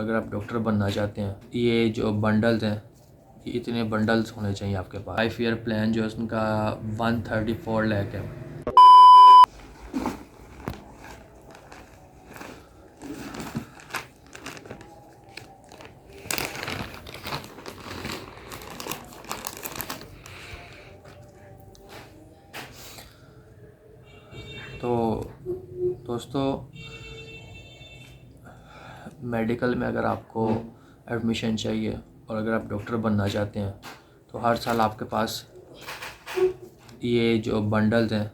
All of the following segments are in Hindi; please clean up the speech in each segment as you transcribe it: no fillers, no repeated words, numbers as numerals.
और अगर आप डॉक्टर बनना चाहते हैं, ये जो बंडल्स हैं, ये इतने बंडल्स होने चाहिए आपके पास। 5 ईयर प्लान जो है उनका 134 लाख है। तो दोस्तों, मेडिकल में अगर आपको एडमिशन चाहिए और अगर आप डॉक्टर बनना चाहते हैं तो हर साल आपके पास ये जो बंडल्स हैं,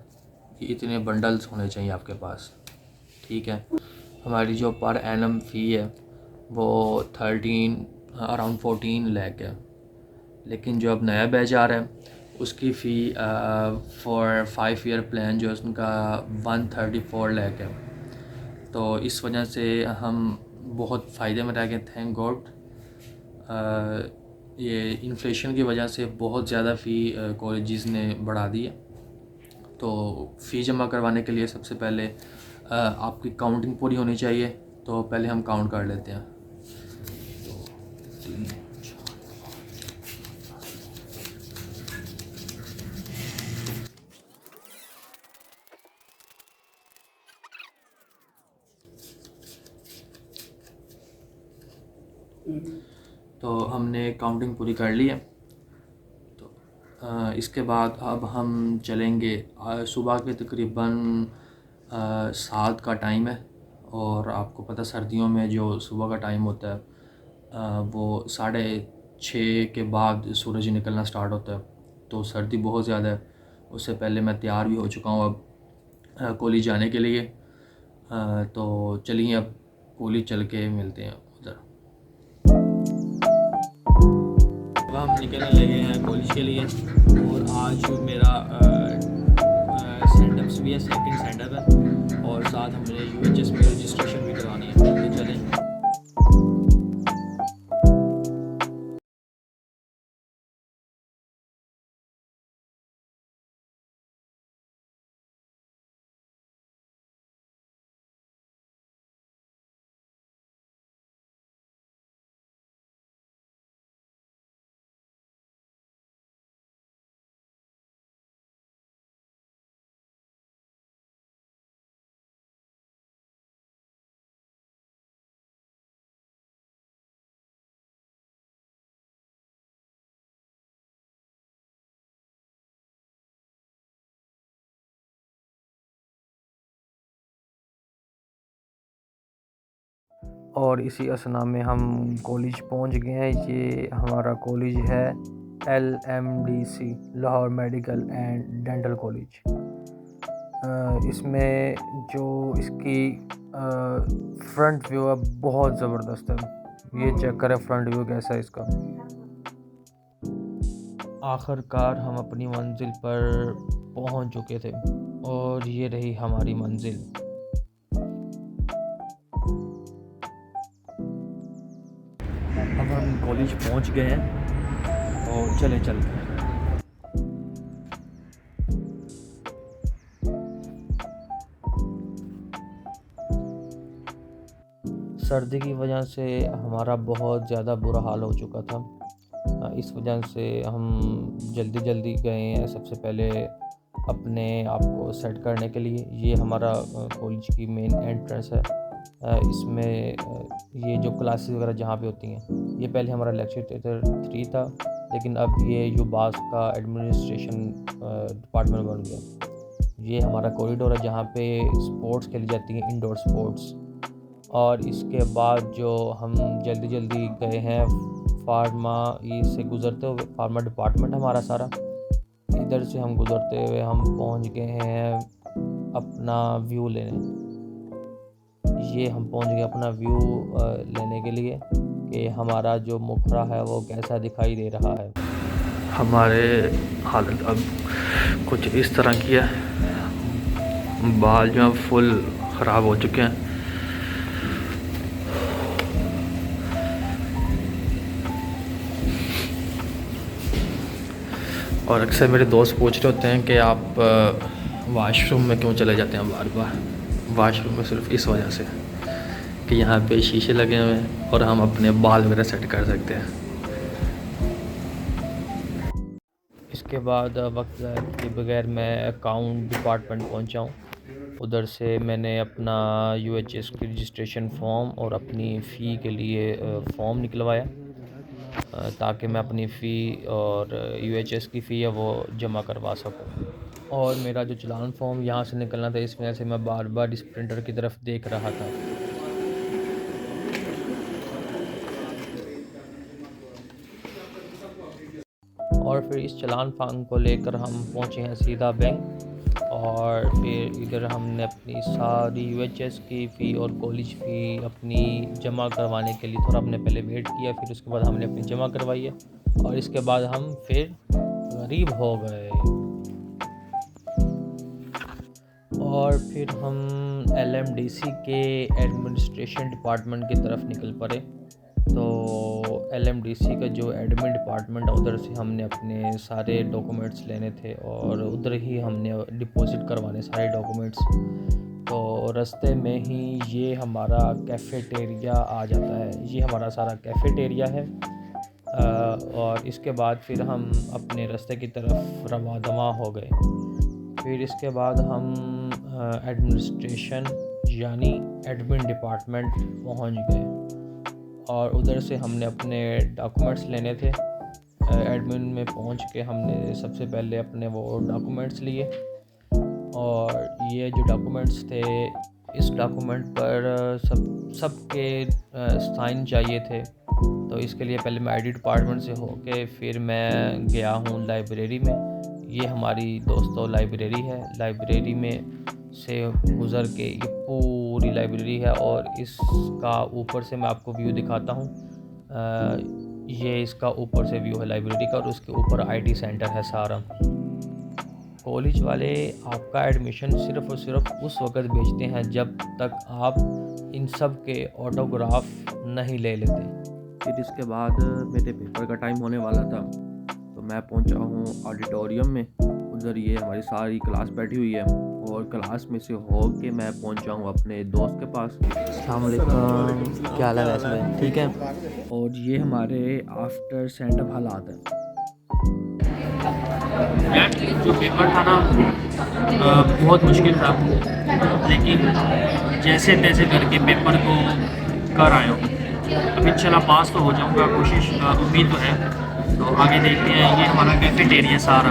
ये इतने बंडल्स होने चाहिए आपके पास। ठीक है, हमारी जो पर एनम फ़ी है वो 13 अराउंड 14 लाख है। लेकिन जो अब नया बैच आ रहा है उसकी फ़ी फॉर 5 ईयर प्लान जो है उनका 134 लाख है। तो इस वजह से हम बहुत फ़ायदे में रह गए, थैंक गॉड। ये इन्फ्लेशन की वजह से बहुत ज़्यादा फ़ी कॉलेजेस ने बढ़ा दी है। तो फ़ी जमा करवाने के लिए सबसे पहले आपकी काउंटिंग पूरी होनी चाहिए। तो पहले हम काउंट कर लेते हैं। तो हमने काउंटिंग पूरी कर ली है। तो इसके बाद अब हम चलेंगे। सुबह के तकरीबन 7 का टाइम है और आपको पता सर्दियों में जो सुबह का टाइम होता है वो 6:30 के बाद सूरज निकलना स्टार्ट होता है। तो सर्दी बहुत ज़्यादा है। उससे पहले मैं तैयार भी हो चुका हूँ अब कॉलेज जाने के लिए। तो चलिए अब कॉलेज चल के मिलते हैं उधर। अब हम निकलने लगे हैं कॉलेज के लिए और आज मेरा सेंडअप्स भी है, सेकंड सेंडअप है और साथ हमने यूएचएस में रजिस्ट्रेशन भी करवानी है। तो चलें। और इसी असना में हम कॉलेज पहुंच गए हैं। ये हमारा कॉलेज है LMDC, Lahore medical and dental college. इसमें जो इसकी फ्रंट व्यू है बहुत ज़बरदस्त है। ये चेक करें फ्रंट व्यू कैसा है इसका। आखिरकार हम अपनी मंजिल पर पहुंच चुके थे और ये रही हमारी मंजिल। अब हम कॉलेज पहुंच गए हैं और चले चलते हैं। सर्दी की वजह से हमारा बहुत ज़्यादा बुरा हाल हो चुका था। इस वजह से हम जल्दी गए हैं सबसे पहले अपने आप को सेट करने के लिए। ये हमारा कॉलेज की मेन एंट्रेंस है। इसमें ये जो क्लासेस वगैरह जहाँ पे होती हैं, ये पहले हमारा लेक्चर थिएटर 3 था, लेकिन अब ये युबास का एडमिनिस्ट्रेशन डिपार्टमेंट बन गया। ये हमारा कॉरिडोर है जहाँ पे स्पोर्ट्स खेली जाती हैं, इंडोर स्पोर्ट्स। और इसके बाद जो हम जल्दी गए हैं फार्मा से गुज़रते हुए, फार्मा डिपार्टमेंट हमारा सारा, इधर से हम गुज़रते हुए हम पहुंच गए हैं अपना व्यू लेने। ये हम पहुंच गए अपना व्यू लेने के लिए कि हमारा जो मुखरा है वो कैसा दिखाई दे रहा है। हमारे हालत अब कुछ इस तरह की है। बाल जो है फुल ख़राब हो चुके हैं। और अक्सर मेरे दोस्त पूछ रहे होते हैं कि आप वाशरूम में क्यों चले जाते हैं बार बार। वाशरूम में सिर्फ इस वजह से कि यहाँ पे शीशे लगे हुए हैं और हम अपने बाल वगैरह सेट कर सकते हैं। इसके बाद वक्त ज़ाया किए बगैर मैं अकाउंट डिपार्टमेंट पहुंचा हूं। उधर से मैंने अपना यूएचएस की रजिस्ट्रेशन फॉर्म और अपनी फ़ी के लिए फॉर्म निकलवाया, ताकि मैं अपनी फ़ी और यूएचएस की फ़ी है वो जमा करवा सकूं। और मेरा जो चालान फॉर्म यहाँ से निकलना था, इस वजह से मैं बार बार इस प्रिंटर की तरफ देख रहा था। और फिर इस चालान फॉर्म को लेकर हम पहुँचे हैं सीधा बैंक, और फिर इधर हमने अपनी सारी यूएचएस की फ़ी और कॉलेज फ़ी अपनी जमा करवाने के लिए थोड़ा हमने पहले वेट किया, फिर उसके बाद हमने अपनी जमा करवाई है, और इसके बाद हम फिर गरीब हो गए। और फिर हम एलएमडीसी के एडमिनिस्ट्रेशन डिपार्टमेंट की तरफ निकल पड़े। तो एलएमडीसी का जो एडमिन डिपार्टमेंट है, उधर से हमने अपने सारे डॉक्यूमेंट्स लेने थे और उधर ही हमने डिपॉज़िट करवाने सारे डॉक्यूमेंट्स। तो रास्ते में ही ये हमारा कैफ़ेटेरिया आ जाता है, ये हमारा सारा कैफ़ेटेरिया है। और इसके बाद फिर हम अपने रास्ते की तरफ रवा दवा हो गए। फिर इसके बाद हम एडमिनिस्ट्रेशन यानी एडमिन डिपार्टमेंट पहुंच गए, और उधर से हमने अपने डॉक्यूमेंट्स लेने थे। एडमिन में पहुंच के हमने सबसे पहले अपने वो डॉक्यूमेंट्स लिए, और ये जो डॉक्यूमेंट्स थे, इस डॉक्यूमेंट पर सबके साइन चाहिए थे। तो इसके लिए पहले मैं आईडी डिपार्टमेंट से होके फिर मैं गया हूँ लाइब्रेरी में। ये हमारी दोस्तों लाइब्रेरी है। लाइब्रेरी में से गुज़र के ये पूरी लाइब्रेरी है, और इसका ऊपर से मैं आपको व्यू दिखाता हूँ। ये इसका ऊपर से व्यू है लाइब्रेरी का, और उसके ऊपर आईटी सेंटर है सारा। कॉलेज वाले आपका एडमिशन सिर्फ़ और सिर्फ उस वक़्त भेजते हैं जब तक आप इन सब के ऑटोग्राफ नहीं ले लेते। फिर इसके बाद मेरे पेपर का टाइम होने वाला था, तो मैं पहुंचा हूं ऑडिटोरियम में। उधर ये हमारी सारी क्लास बैठी हुई है, और क्लास में से हो के मैं पहुंचा हूं अपने दोस्त के पास। अस्सलाम वालेकुम, क्या हाल है वैसे में? ठीक है। और ये हमारे आफ्टर सेंडअप हालात हैं। यार जो पेपर था ना, बहुत मुश्किल था, लेकिन जैसे तैसे करके पेपर को कर आया हूँ। अब इंशाल्लाह पास तो हो जाऊँगा, कोशिश उम्मीद तो है। तो आगे देखते हैं। ये हमारा कैफेटेरिया सारा।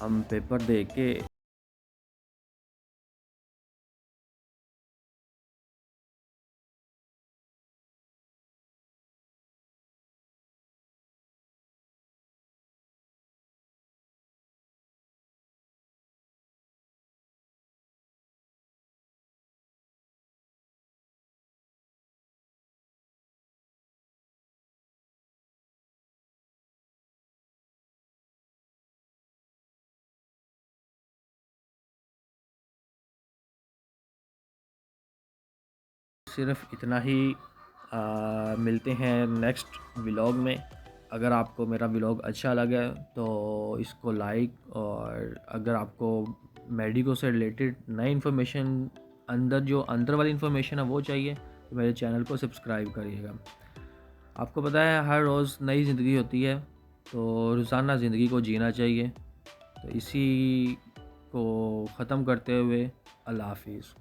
हम पेपर दे के सिर्फ इतना ही मिलते हैं नेक्स्ट व्लॉग में। अगर आपको मेरा व्लॉग अच्छा लगा तो इसको लाइक, और अगर आपको मेडिको से रिलेटेड नई इन्फॉर्मेशन, जो अंदर वाली इन्फॉर्मेशन है वो चाहिए, तो मेरे चैनल को सब्सक्राइब करिएगा। आपको पता है हर रोज़ नई ज़िंदगी होती है, तो रोज़ाना ज़िंदगी को जीना चाहिए। तो इसी को ख़त्म करते हुए अल्लाह हाफिज़।